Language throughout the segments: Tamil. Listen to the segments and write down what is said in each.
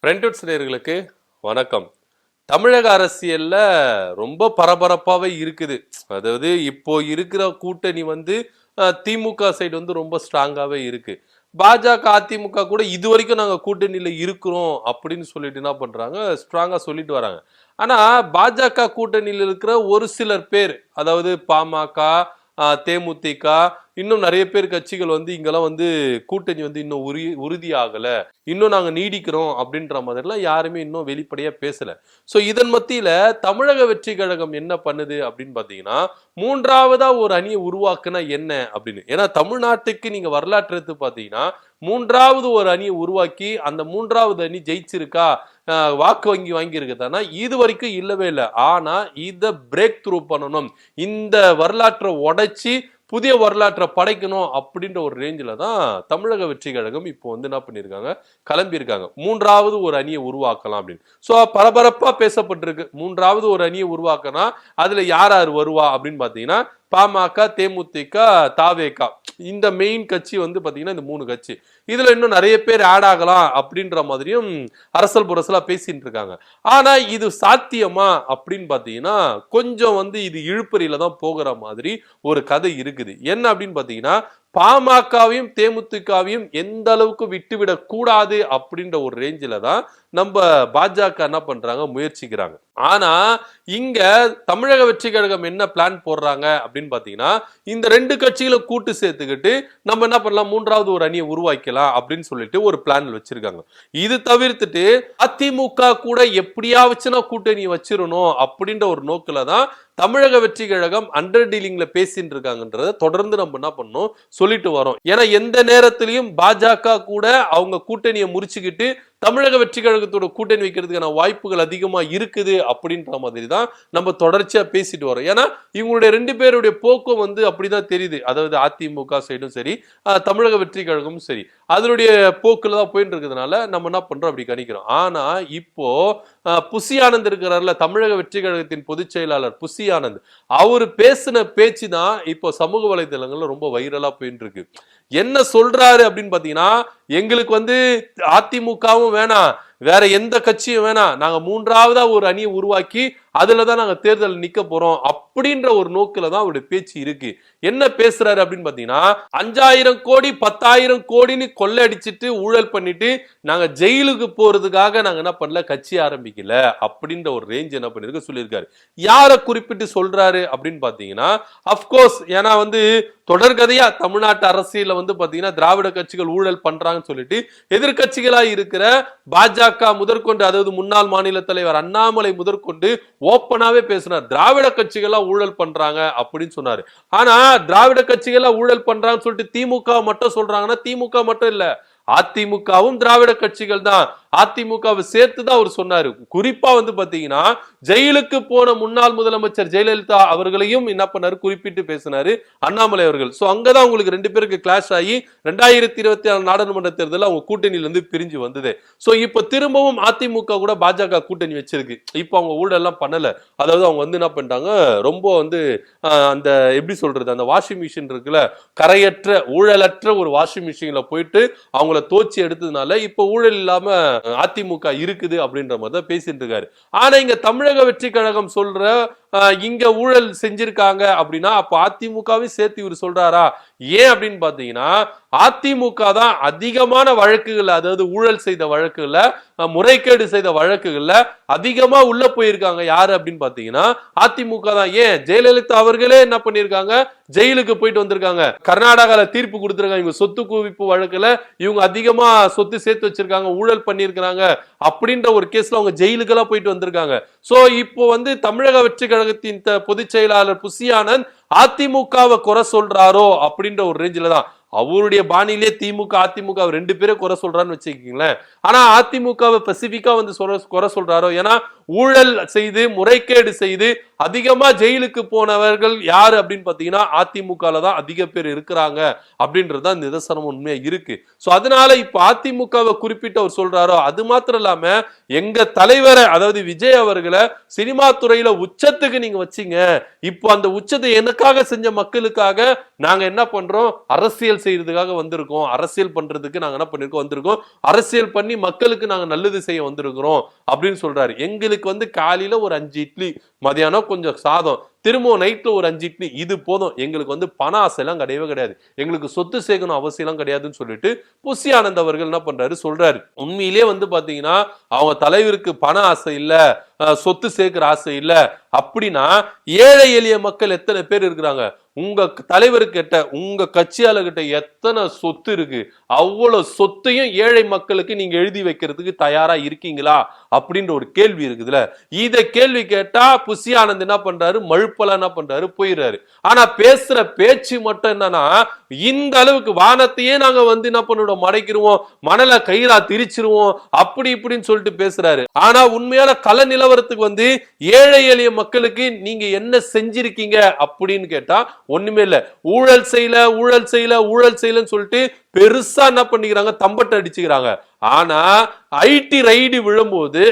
பிரிண்டவுட்ஸ் நேயர்களுக்கு வணக்கம். தமிழக அரசியல்ல ரொம்ப பரபரப்பாவே இருக்குது. அதாவது இப்போ இருக்கிற கூட்டணி திமுக சைடு ரொம்ப ஸ்ட்ராங்காவே இருக்கு. பாஜக அதிமுக கூட இது வரைக்கும் நாங்க கூட்டணியில இருக்கிறோம் அப்படின்னு சொல்லிட்டு என்ன பண்றாங்க, ஸ்ட்ராங்கா சொல்லிட்டு வராங்க. ஆனா பாஜக கூட்டணியில் இருக்கிற ஒரு சிலர் பேர், அதாவது பாமக, தேமுதிக, இன்னும் நிறைய பேர் கட்சிகள் இங்கெல்லாம் கூட்டணி இன்னும் உறுதியாகல, இன்னும் நாங்க நீடிக்கிறோம் அப்படின்ற மாதிரிலாம் யாருமே இன்னும் வெளிப்படையா பேசல. சோ இதன் மத்தியில தமிழக வெற்றி கழகம் என்ன பண்ணுது அப்படின்னு பாத்தீங்கன்னா, மூன்றாவதா ஒரு அணியை உருவாக்குனா என்ன அப்படின்னு. ஏன்னா தமிழ்நாட்டுக்கு நீங்க வரலாற்று எடுத்து பாத்தீங்கன்னா, மூன்றாவது ஒரு அணியை உருவாக்கி அந்த மூன்றாவது அணி ஜெயிச்சிருக்கா, வாக்கு வங்கி வாங்கி இருக்குதானா, இது வரைக்கும் இல்லவே இல்லை. ஆனா இத பிரேக் த்ரூ பண்ணணும், இந்த வரலாற்றை உடைச்சி புதிய வரலாற்றை படைக்கணும் அப்படின்ற ஒரு ரேஞ்சில தான் தமிழக வெற்றி கழகம் இப்போ என்ன பண்ணிருக்காங்க, கிளம்பி இருக்காங்க. மூன்றாவது ஒரு அணியை உருவாக்கலாம் அப்படின்னு. சோ பரபரப்பா பேசப்பட்டிருக்கு. மூன்றாவது ஒரு அணியை உருவாக்கினா அதுல யார் யார் வருவா அப்படின்னு பாத்தீங்கன்னா, பாமக, தேமுதிக, தாவேகா, இந்த மெயின் கட்சி பாத்தீங்கன்னா இந்த மூணு கட்சி. இதுல இன்னும் நிறைய பேர் ஆட் ஆகலாம் அப்படின்ற மாதிரியும் அரசல் புரசலா பேசிட்டு இருக்காங்க. ஆனா இது சாத்தியமா அப்படின்னு பாத்தீங்கன்னா, கொஞ்சம் இது இழுப்பறியில தான் போகிற மாதிரி ஒரு கதை இருக்குது. என்ன அப்படின்னு பாத்தீங்கன்னா, பாமகவையும் தேமுதிகவையும் எந்த அளவுக்கு விட்டுவிடக் கூடாது அப்படின்ற ஒரு ரேஞ்சில தான் நம்ம பாஜக என்ன பண்றாங்க, முயற்சிக்கிறாங்க. ஆனா இங்க தமிழக வெற்றி கழகம் என்ன பிளான் போடுறாங்க அப்படின்னு பாத்தீங்கன்னா, இந்த ரெண்டு கட்சிகளை கூட்டு சேர்த்துக்கிட்டு நம்ம என்ன பண்ணலாம், மூன்றாவது ஒரு அணியை உருவாக்கலாம் அப்படின்னு சொல்லிட்டு ஒரு பிளான் வச்சிருக்காங்க. இது தவிர்த்துட்டு அதிமுக கூட எப்படியாச்சுன்னா கூட்டணி வச்சிடணும் அப்படின்ற ஒரு நோக்கில தான் தமிழக வெற்றி கழகம் அண்டர் டீலிங்ல பேசிட்டு இருக்காங்கன்றத தொடர்ந்து நம்ம என்ன பண்ணணும், சொல்லிட்டு வரோம். ஏன்னா எந்த நேரத்திலையும் பாஜக கூட அவங்க கூட்டணியை முறிச்சுக்கிட்டு தமிழக வெற்றி கழகத்தோட கூட்டணி வைக்கிறதுக்கான வாய்ப்புகள் அதிகமா இருக்குது அப்படின்ற மாதிரி தான் நம்ம தொடர்ச்சியா பேசிட்டு வரோம். ஏன்னா இவங்களுடைய ரெண்டு பேருடைய போக்கும் அப்படிதான் தெரியுது. அதாவது அதிமுக சைடும் சரி, தமிழக வெற்றி கழகமும் சரி, அதனுடைய போக்குல தான் போயிட்டு இருக்கிறதுனால நம்ம என்ன பண்றோம், அப்படி கணிக்கிறோம். ஆனா இப்போ புசி ஆனந்த் இருக்கிறார்ல, தமிழக வெற்றி கழகத்தின் பொதுச் செயலாளர் புசி ஆனந்த், அவரு பேசின பேச்சு தான் இப்போ சமூக வலைதளங்கள்ல ரொம்ப வைரலா போயிட்டு இருக்கு. என்ன சொல்றாரு அப்படின்னு பாத்தீங்கன்னா, எங்களுக்கு அதிமுகவும் வேணாம், வேற எந்த கட்சியும் வேணாம், நாங்க மூன்றாவதா ஒரு அணியை உருவாக்கி அதுலதான் நாங்க தேர்தல் நிக்க போறோம் அப்படின்ற ஒரு நோக்கில தான் அவருடைய பேச்சு இருக்கு. என்ன பேசுறாரு அப்படின்னு பாத்தீங்கன்னா, 5000 கோடி 10,000 கோடின்னு கொள்ளடிச்சிட்டு ஊழல் பண்ணிட்டு நாங்க ஜெயிலுக்கு போறதுக்காக நாங்க என்ன பண்ணல, கட்சி ஆரம்பிக்கல அப்படின்ற ஒரு ரேஞ்ச் என்ன பண்ணிருக்கு சொல்லியிருக்காரு. யாரை குறிப்பிட்டு சொல்றாரு அப்படின்னு பாத்தீங்கன்னா, அப்கோர்ஸ் ஏன்னா தொடர்கதையா தமிழ்நாட்டு அரசியல பாத்தீங்கன்னா திராவிட கட்சிகள் ஊழல் பண்றாங்கன்னு சொல்லிட்டு எதிர்கட்சிகளா இருக்கிற பாஜக முதற்கொண்டு, அதாவது முன்னாள் மாநில தலைவர் அண்ணாமலை முதற்கொண்டு ஓப்பனாவே பேசினார், திராவிட கட்சிகளா ஊழல் பண்றாங்க அப்படின்னு சொன்னாரு. ஆனா திராவிட கட்சிகளா ஊழல் பண்றாங்கன்னு சொல்லிட்டு திமுக மட்டும் சொல்றாங்கன்னா, திமுக மட்டும் இல்ல, அதிமுகவும் திராவிட கட்சிகள் தான். அதிமுகவை சேர்த்துதான் அவர் சொன்னாரு. குறிப்பா பாத்தீங்கன்னா, ஜெயிலுக்கு போன முன்னாள் முதலமைச்சர் ஜெயலலிதா அவர்களையும் என்ன பண்ணாரு, குறிப்பிட்டு பேசினாரு அண்ணாமலை அவர்கள். சோ அங்கதான் உங்களுக்கு ரெண்டு பேருக்கு கிளாஷ் ஆகி 2024 நாடாளுமன்ற தேர்தல் அவங்க கூட்டணியில பிரிஞ்சு வந்தது. சோ இப்ப திரும்பவும் அதிமுக கூட பாஜக கூட்டணி வச்சிருக்கு. இப்ப அவங்க ஊழல் எல்லாம் பண்ணல. அதாவது அவங்க என்ன பண்ணிட்டாங்க, ரொம்ப அந்த எப்படி சொல்றது, அந்த வாஷிங் மிஷின் இருக்குல்ல, கரையற்ற ஊழலற்ற ஒரு வாஷிங் மிஷின்ல போயிட்டு அவங்கள தோச்சி எடுத்ததுனால இப்ப ஊழல் இல்லாம அதிமுக இருக்குது அப்படின்ற மாதிரி பேசிட்டு இருக்காரு. ஆனா இங்க தமிழக வெற்றி கழகம் சொல்ற இங்க ஊழல் செஞ்சிருக்காங்க அப்படின்னா, அப்ப அதிமுகவை சேர்த்து இவர் சொல்றாரா? ஏன் அப்படின்னு பாத்தீங்கன்னா, அதிமுக தான் அதிகமான வழக்குகள், அதாவது ஊழல் செய்த வழக்குகள்ல, முறைகேடு செய்த வழக்குகள்ல அதிகமா உள்ள போயிருக்காங்க. யாரு அப்படின்னு பாத்தீங்கன்னா அதிமுக தான். ஏன் ஜெயலலிதா அவர்களே என்ன பண்ணிருக்காங்க, ஜெயிலுக்கு போயிட்டு வந்திருக்காங்க. கர்நாடகால தீர்ப்பு கொடுத்திருக்காங்க, இவங்க சொத்து குவிப்பு வழக்குல இவங்க அதிகமா சொத்து சேர்த்து வச்சிருக்காங்க, ஊழல் பண்ணிருக்காங்க அப்படின்ற ஒரு கேஸ்ல அவங்க ஜெயிலுக்கெல்லாம் போயிட்டு வந்திருக்காங்க. சோ இப்போ தமிழக வெற்றி கழகத்தின் பொதுச் செயலாளர் புசி ஆனந்த் அதிமுகவை குறை சொல்றாரோ அப்படின்ற ஒரு ரேஞ்சில தான். அவருடைய பாணியிலே திமுக அதிமுக ரெண்டு பேரும் குறை சொல்றான்னு வச்சுக்கீங்களேன். ஆனா அதிமுகவை ஸ்பெசிபிக்கா குறை சொல்றாரோ? ஏன்னா ஊழல் செய்து முறைகேடு செய்து அதிகமா ஜெயிலுக்கு போனவர்கள் யாரு அப்படின்னு பாத்தீங்கன்னா அதிமுகல தான் அதிக பேர் இருக்கிறாங்க அப்படின்றது இந்த நிதர்சனம் உண்மையா இருக்கு. சோ அதனால இப்ப அதிமுகவை குறிப்பிட்டு அவர் சொல்றாரோ அது மாத்திரம் இல்லாம எங்க தலைவரை அதாவது விஜய் அவர்களை சினிமா துறையில உச்சத்துக்கு நீங்க வச்சீங்க, இப்போ அந்த உச்சத்தை எனக்காக செஞ்ச மக்களுக்காக நாங்க என்ன பண்றோம், அரசியல் செய்யறதுக்காக வந்திருக்கோம், அரசியல் பண்றதுக்கு நாங்க என்ன பண்ணிருக்கோம் வந்திருக்கோம், அரசியல் பண்ணி மக்களுக்கு நாங்க நல்லது செய்ய வந்திருக்கிறோம் அப்படின்னு சொல்றாரு. எங்களுக்கு காலையில ஒரு 5 இட்லி, மதியானம் கொஞ்சம் சாதம், திரும்ப நைட்ல ஒரு 5 இட்லி, இது போதும், எங்களுக்கு பண ஆசை எல்லாம் கிடையவே கிடையாது, எங்களுக்கு சொத்து சேர்க்கணும் அவசியம் எல்லாம் கிடையாதுன்னு சொல்லிட்டு புசி ஆனந்த் அவர்கள் என்ன பண்றாரு சொல்றாரு. உண்மையிலே பாத்தீங்கன்னா அவங்க தலைவருக்கு பண ஆசை இல்ல, சொத்து சேர்க்கிற ஆசை இல்ல அப்படின்னா ஏழை எளிய மக்கள் எத்தனை பேர் இருக்கிறாங்க, உங்க தலைவர்கிட்ட உங்க கட்சியாளர்கிட்ட எத்தனை சொத்து இருக்கு, அவ்வளவு சொத்தையும் ஏழை மக்களுக்கு நீங்க எழுதி வைக்கிறதுக்கு தயாரா இருக்கீங்களா அப்படின்ற ஒரு கேள்வி இருக்குதுல. இத கேள்வி கேட்டா புசி ஆனந்த் என்ன பண்றாரு, மழுப்பலா என்ன பண்றாரு, போயிடுறாரு. ஆனா பேசுற பேச்சு மட்டும் என்னன்னா இந்த அளவுக்கு வானத்தையே நாங்க என்ன பண்ணிடுவோம், மடைக்கிருவோம், மணலை கையிலா திரிச்சிருவோம் அப்படி இப்படின்னு சொல்லிட்டு பேசுறாரு. ஆனா உண்மையான கள நிலவரத்துக்கு ஏழை எளிய மக்களுக்கு நீங்க என்ன செஞ்சிருக்கீங்க அப்படின்னு கேட்டா ஒண்ணுமே இல்ல. ஊழல் செய்யல ஊழல் செய்யல ஊழல் செய்யலன்னு சொல்லிட்டு பெருசா என்ன பண்ணிக்கிறாங்க, தம்பட்டை அடிச்சுக்கிறாங்க. ஆனா ஐடி ரைடு விழும்போது,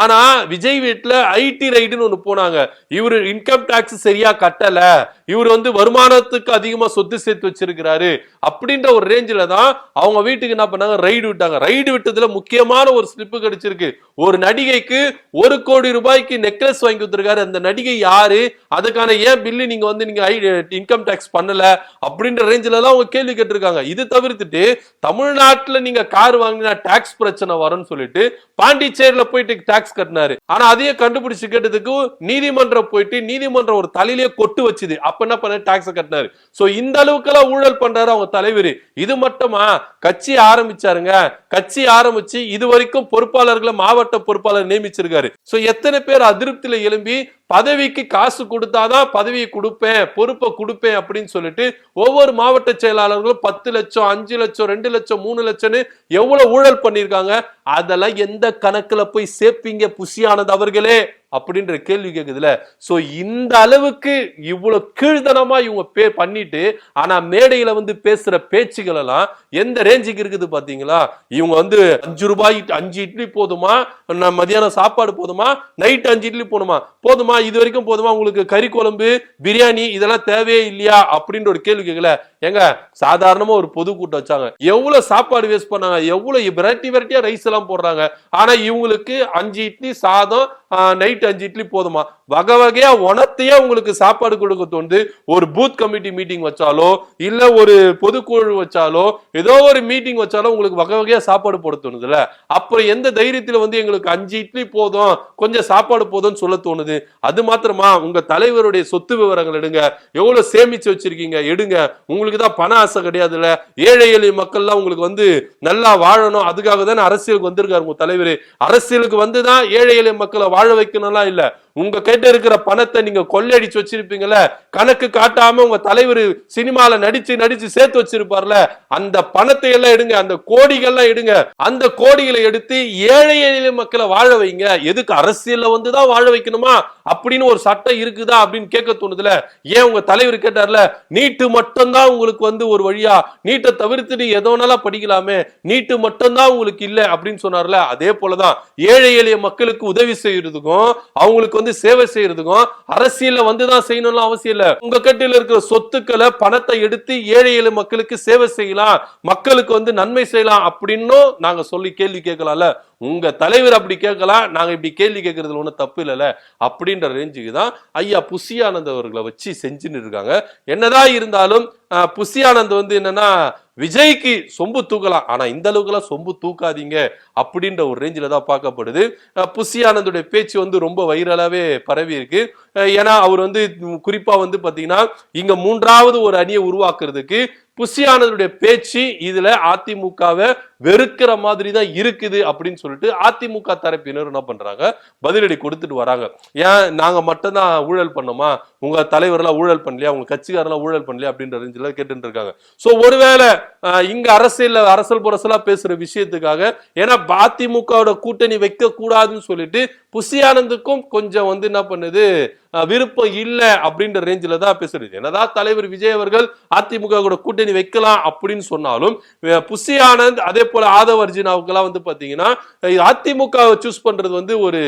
ஆனா விஜய் வீட்டுல ஐடி ரைடுன்னு ஒண்ணு போனாங்க, இவரு இன்கம் டாக்ஸ் சரியா கட்டல, இவர் வருமானத்துக்கு அதிகமா சொத்து சேர்த்து வச்சிருக்கிறாரு அப்படின்ற ஒரு ரேஞ்சில தான் அவங்க வீட்டுக்கு என்ன பண்ணாங்க, ரைடு விட்டாங்க. ரைடு விட்டதுல முக்கியமான ஒரு ஸ்லிப் கிடைச்சிருக்கு. ஒரு நடிகைக்கு 1 கோடி ரூபாய்க்கு நெக்லஸ் வாங்கி கொடுத்திருக்காரு. அந்த நடிகை யாரு, அதுக்கான ஏன் பில்லு நீங்க நீங்க இன்கம் டாக்ஸ் பண்ணல அப்படின்ற ரேஞ்சில தான் அவங்க கேள்வி கேட்டிருக்காங்க. இது தவிர்த்துட்டு தமிழ்நாட்டுல நீங்க கார் வாங்கினா டாக்ஸ் பிரச்சனை வரும்னு சொல்லிட்டு பாண்டிச்சேரியில போயிட்டு டாக்ஸ் கட்டினாரு. ஆனா அதையே கண்டுபிடிச்சு கேட்டதுக்கு நீதிமன்றம் போயிட்டு நீதிமன்றம் ஒரு தலையிலேயே கொட்டு வச்சுது. அப்ப என்ன பண்ண, டாக்ஸ் கட்டினாரு. சோ இந்த அளவுக்கு எல்லாம் ஊழல் பண்றாரு அவங்க தலைவர். இது மட்டுமா, கட்சி ஆரம்பிச்சாருங்க, கட்சி ஆரம்பிச்சு இது வரைக்கும் பொறுப்பாளர்களை மாவட்ட பொறுப்பாளர் நியமிச்சிருக்காரு. சோ எத்தனை பேர் அதிருப்தியில எழும்பி பதவிக்கு காசு கொடுத்தாதான் பதவியை கொடுப்பேன், பொறுப்பை கொடுப்பேன் அப்படின்னு சொல்லிட்டு ஒவ்வொரு மாவட்ட செயலாளர்களும் 10 லட்சம் 5 லட்சம் 2 லட்சம் 3 லட்சம் எவ்வளவு ஊழல் பண்ணிருக்காங்க. அதெல்லாம் எந்த கணக்குல போய் சேர்ப்பீங்க புசி ஆனந்த் அவர்களே அப்படின்ற கேள்வி கேக்குதுல. சோ இந்த அளவுக்கு இவ்வளவு கீழ்த்தனமா இவங்க பண்ணிட்டு, ஆனா மேடையில பேசுற பேச்சுகள் எல்லாம் எந்த ரேஞ்சுக்கு இருக்குது பாத்தீங்களா. இவங்க 5 ரூபாய் 5 இட்லி போதுமா, மதியானம் சாப்பாடு போதுமா, நைட் 5 இட்லி போதுமா, போதுமா, இது வரைக்கும் போதுமா, உங்களுக்கு கறி குழம்பு பிரியாணி இதெல்லாம் தேவையே இல்லையா அப்படின்ற ஒரு கேள்வி கேட்கல. எங்க சாதாரணமா ஒரு பொதுக்கூட்டம் வச்சாங்க, எவ்வளவு சாப்பாடு வேஸ்ட் பண்ணாங்க, எவ்வளவு வெரைட்டியா ரைஸ் எல்லாம் போடுறாங்க. ஆனா இவங்களுக்கு 5 இட்லி சாதம், நைட் 5 இட்லி போதுமா, வகை வகையா உணத்தையே உங்களுக்கு சாப்பாடு கொடுக்க தோணுது. ஒரு பூத் கமிட்டி மீட்டிங் வச்சாலோ இல்ல ஒரு பொதுக்குழு வச்சாலோ ஏதோ ஒரு மீட்டிங் வச்சாலும் உங்களுக்கு வகை வகையா சாப்பாடு போட தோணுதுல. அப்புறம் எந்த தைரியத்துல எங்களுக்கு 5 இட்லி போதும் கொஞ்சம் சாப்பாடு போதும்னு சொல்ல தோணுது. அது மாத்திரமா, உங்க தலைவருடைய சொத்து விவரங்கள் எடுங்க, எவ்வளவு சேமிச்சு வச்சிருக்கீங்க எடுங்க. உங்களுக்கு தான் பண ஆசை கிடையாதுல்ல, ஏழை எளிய மக்கள் எல்லாம் உங்களுக்கு நல்லா வாழணும், அதுக்காக தானே அரசியலுக்கு வந்திருக்காரு உங்க தலைவர். அரசியலுக்கு வந்துதான் ஏழை எளிய மக்களை வாழ வைக்கணும்லாம் இல்ல. உங்க கிட்ட இருக்கிற பணத்தை நீங்க கொள்ளையடிச்சு வச்சிருப்பீங்கல்ல, கணக்கு காட்டாம உங்க தலைவர் சினிமால நடிச்சு சேர்த்து வச்சிருப்பார்ல, அந்த பணத்தை எல்லாம் எடுங்க, அந்த கோடிகள்லாம் எடுங்க, அந்த கோடிகளை எடுத்து ஏழை எளிய மக்களை வாழ வைங்க. எதுக்கு அரசியல்ல தான் வாழ வைக்கணுமா அப்படின்னு ஒரு சட்டம் இருக்குதா அப்படின்னு கேட்க தோணுதுல. ஏன் உங்க தலைவர் கேட்டார்ல, நீட்டு மட்டும் தான் உங்களுக்கு ஒரு வழியா, நீட்டை தவிர்த்துட்டு எதோனாலும் படிக்கலாமே, நீட்டு மட்டும் தான் உங்களுக்கு இல்ல அப்படின்னு சொன்னார்ல. அதே போலதான் ஏழை எளிய மக்களுக்கு உதவி செய்யறதுக்கும் அவங்களுக்கு சேவை செய்யறதுக்கும் அரசியல்ல தான் செய்யணும்னு அவசியம் இல்ல. உங்க கட்டில இருக்கிற சொத்துக்களை பணத்தை எடுத்து ஏழை எளிய மக்களுக்கு சேவை செய்யலாம், மக்களுக்கு நன்மை செய்யலாம் அப்படின்னு நாங்க சொல்லி கேள்வி கேட்கலாம்ல. உங்க தலைவர் அப்படி கேட்கலாம், நாங்க இப்படி கேள்வி கேட்கறதுல ஒன்றும் தப்பு இல்லைல்ல அப்படின்ற ரேஞ்சுக்கு தான் ஐயா புசி ஆனந்த் அவர்களை வச்சு செஞ்சுன்னு இருக்காங்க. என்னதான் இருந்தாலும் புசி ஆனந்த் என்னன்னா விஜய்க்கு சொம்பு தூக்கலாம், ஆனா இந்த அளவுக்கு எல்லாம் சொம்பு தூக்காதீங்க அப்படின்ற ஒரு ரேஞ்சில தான் பார்க்கப்படுது. புசி ஆனந்துடைய பேச்சு ரொம்ப வைரலாவே பரவி இருக்கு. ஏன்னா அவர் வந்து குறிப்பா வந்து பாத்தீங்கன்னா இங்க மூன்றாவது ஒரு அணியை உருவாக்குறதுக்கு புஷியானதுடைய பேச்சு இதுல அதிமுகவை வெறுக்கிற மாதிரி தான் இருக்குது அப்படின்னு சொல்லிட்டு அதிமுக தரப்பினர் என்ன பண்றாங்க, பதிலடி கொடுத்துட்டு வராங்க. ஏன் நாங்க மட்டும் தான் ஊழல் பண்ணோமா, உங்க தலைவர்லாம் ஊழல் பண்ணலையா, உங்க கட்சிக்காரெல்லாம் ஊழல் பண்ணலையா அப்படின்ற ரேஞ்சில கேட்டு இருக்காங்க. சோ ஒருவேளை இங்க அரசியல் புரசலா பேசுற விஷயத்துக்காக, ஏன்னா அதிமுகவோட கூட்டணி வைக்க கூடாதுன்னு சொல்லிட்டு புஷியானந்துக்கும் கொஞ்சம் வந்து என்ன பண்ணுது, விருப்பம் இல்ல அப்படின்ற ரேஞ்சில தான் பேசுறது. என்னதான் தலைவர் விஜய் அவர்கள் அதிமுக கூட கூட்டணி வைக்கலாம் அப்படின்னு சொன்னாலும் புஷி ஆனந்த் அதே போல ஆதவ் அர்ஜுனாவுக்கு எல்லாம் வந்து பாத்தீங்கன்னா அதிமுக சூஸ் பண்றது வந்து ஒரு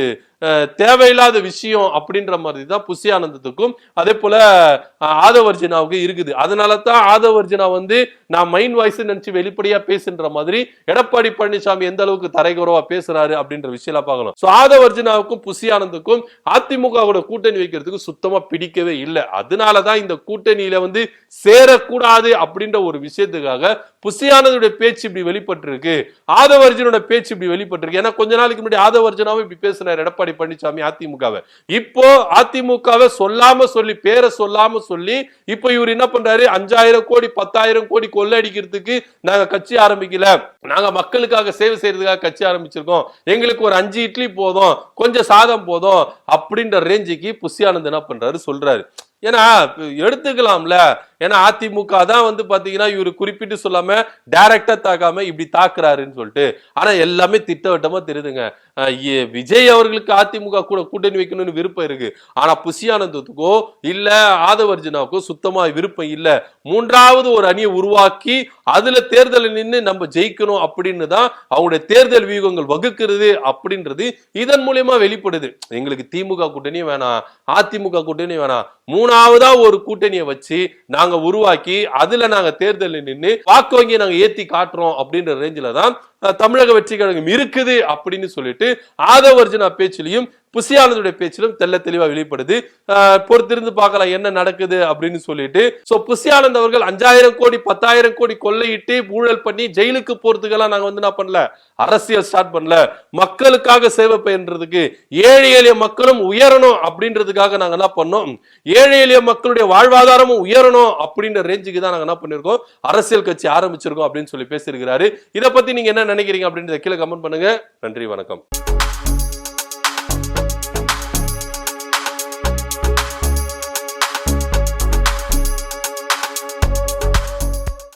தேவையில்லாத விஷயம் அப்படின்ற மாதிரி தான் புஷி ஆனந்தத்துக்கும் அதே போல ஆதவ் அர்ஜுனாவுக்கு இருக்குது. அதனாலதான் ஆதவ் அர்ஜுனா வந்து நான் மைண்ட் வாய்ஸ் நினைச்சு வெளிப்படையா பேசுன்ற மாதிரி எடப்பாடி பழனிசாமி எந்த அளவுக்கு தரைகுறவா பேசுறாரு அப்படின்ற விஷயம் பார்க்கலாம். சோ ஆதவ் அர்ஜுனாவுக்கும் புஷி ஆனந்துக்கும் அதிமுக கூட கூட்டணி வைக்கிறதுக்கு சுத்தமா பிடிக்கவே இல்லை. அதனாலதான் இந்த கூட்டணியில வந்து சேரக்கூடாது அப்படின்ற ஒரு விஷயத்துக்காக புஷி ஆனந்தோட பேச்சு இப்படி வெளிப்பட்டிருக்கு, ஆதவ் அர்ஜுனோட பேச்சு இப்படி வெளிப்பட்டிருக்கு. ஏன்னா கொஞ்ச நாளைக்கு முன்னாடி ஆதவ் அர்ஜுனாவும் இப்படி பேசினார் எடப்பாடி பழனிசாமி அதிமுகவை. இப்போ அதிமுகவை சொல்லாம சொல்லி பேரை சொல்லாம சொல்லி இப்போ இவர் என்ன பண்றாரு, 5000 கோடி 10,000 கோடி கொள்ளடிக்கிறதுக்கு நாங்க கட்சி ஆரம்பிக்கல, நாங்க மக்களுக்காக சேவை செய்யறதுக்காக கட்சி ஆரம்பிச்சிருக்கோம், எங்களுக்கு ஒரு 5 இட்லி போதும், கொஞ்சம் சாதம் போதும் அப்படின்ற ரேஞ்சுக்கு புஷி ஆனந்த் என்ன பண்றாரு சொல்றாரு. ஏன்னா எடுத்துக்கலாம்ல, ஏன்னா அதிமுக தான் வந்து பாத்தீங்கன்னா இவரு குறிப்பிட்டு சொல்லாம டைரக்டா தாக்காம இப்படி தாக்குறாருன்னு சொல்லிட்டு. ஆனா எல்லாமே திட்டவட்டமா தெரியுதுங்க. விஜய் அவர்களுக்கு அதிமுக கூட கூட்டணி வைக்கணும்னு விருப்பம் இருக்கு, ஆனா புஷி ஆனந்தத்துக்கோ இல்ல ஆதவ் அர்ஜுனாவுக்கோ சுத்தமா விருப்பம் இல்ல. மூன்றாவது ஒரு அணியை உருவாக்கி அதுல தேர்தல் நின்று நம்ம ஜெயிக்கணும் அப்படின்னு தான் அவங்களுடைய தேர்தல் வியூகங்கள் வகுக்கிறது அப்படின்றது இதன் மூலியமா வெளிப்படுது. எங்களுக்கு திமுக கூட்டணியும் வேணாம், அதிமுக கூட்டணியும் வேணாம், மூணாவதா ஒரு கூட்டணியை வச்சு நாங்க உருவாக்கி அதுல நாங்க தேர்தலில் நின்று வாக்கு வங்கியை நாங்க ஏத்தி காட்டுறோம் அப்படின்ற ரேஞ்சில தான் தமிழக வெற்றி கழகம் இருக்குது அப்படின்னு சொல்லிட்டு ஆதவ் அர்ஜுனா பேச்சிலையும் புஷி ஆனந்துடைய பேச்சிலும் தெல்ல தெளிவா வெளிப்படுது. பொறுத்திருந்து பார்க்கலாம் என்ன நடக்குது அப்படின்னு சொல்லிட்டு. சோ புஷி ஆனந்த் அவர்கள் 5000 கோடி 10,000 கோடி கொள்ளையிட்டு ஊழல் பண்ணி ஜெயிலுக்கு போறதுக்கெல்லாம் நாங்க வந்து என்ன பண்ணல, அரசியல் ஸ்டார்ட் பண்ணல, மக்களுக்காக சேவை பண்றதுக்கு ஏழை எளிய மக்களும் உயரணும் அப்படின்றதுக்காக நாங்க என்ன பண்ணோம், ஏழை எளிய மக்களுடைய வாழ்வாதாரமும் உயரணும் அப்படின்ற ரேஞ்சுக்கு தான் நாங்க என்ன பண்ணிருக்கோம், அரசியல் கட்சி ஆரம்பிச்சிருக்கோம் அப்படின்னு சொல்லி பேசியிருக்கிறாரு. இதை பத்தி நீங்க என்ன நினைக்கிறீங்க அப்படின்றத கீழே கமெண்ட் பண்ணுங்க. நன்றி, வணக்கம்.